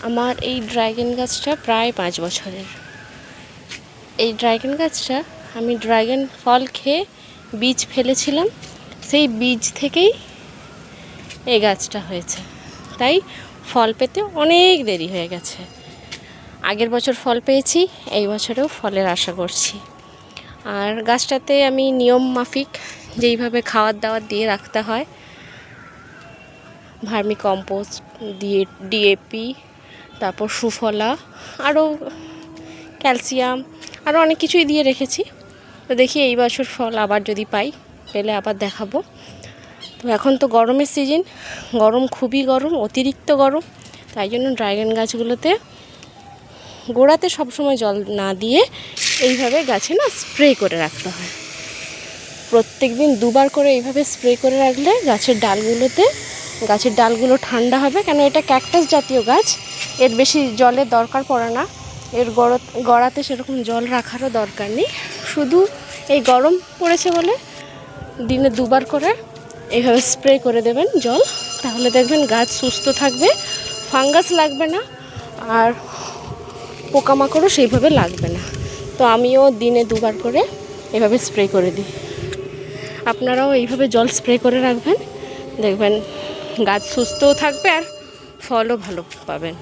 আমার এই ড্রাগন গাছটা প্রায় 5 বছরের। এই ড্রাগন গাছটা আমি ড্রাগন ফল খেয়ে বীজ ফেলেছিলাম, সেই বীজ থেকেই এই গাছটা হয়েছে। তাই ফল পেতে অনেক দেরি হয়ে গেছে। আগের বছর ফল পেয়েছি, এই বছরেও ফলের আশা করছি। আর গাছটাতে আমি নিয়ম মাফিক যেইভাবে খাবার দাবার দিয়ে রাখতে হয়, ভার্মি কম্পোস্ট দিয়ে, ডিএপি, তারপর সুফলা, আরও ক্যালসিয়াম, আরও অনেক কিছুই দিয়ে রেখেছি। তো দেখি এই বছর ফল আবার যদি পাই, পেলে আবার দেখাবো। তো এখন তো গরমের সিজন, গরম খুবই গরম, অতিরিক্ত গরম। তাই জন্য ড্রাগন গাছগুলোতে গোড়াতে সবসময় জল না দিয়ে এইভাবে গাছে না স্প্রে করে রাখতে হয়। প্রত্যেক দিন 2 বার করে এইভাবে স্প্রে করে রাখলে গাছের ডালগুলো ঠান্ডা হবে। কেন এটা ক্যাকটাস জাতীয় গাছ, এর বেশি জলের দরকার পড়ে না। এর গোড়াতে সেরকম জল রাখারও দরকার নেই। শুধু এই গরম পড়েছে বলে দিনে 2 বার করে এইভাবে স্প্রে করে দেবেন জল, তাহলে দেখবেন গাছ সুস্থ থাকবে, ফাঙ্গাস লাগবে না, আর পোকামাকড়ও সেইভাবে লাগবে না। তো আমিও দিনে 2 বার করে এভাবে স্প্রে করে দিই। আপনারাও এইভাবে জল স্প্রে করে রাখবেন, দেখবেন গাছ সুস্থও থাকবে আর ফলও ভালো পাবেন।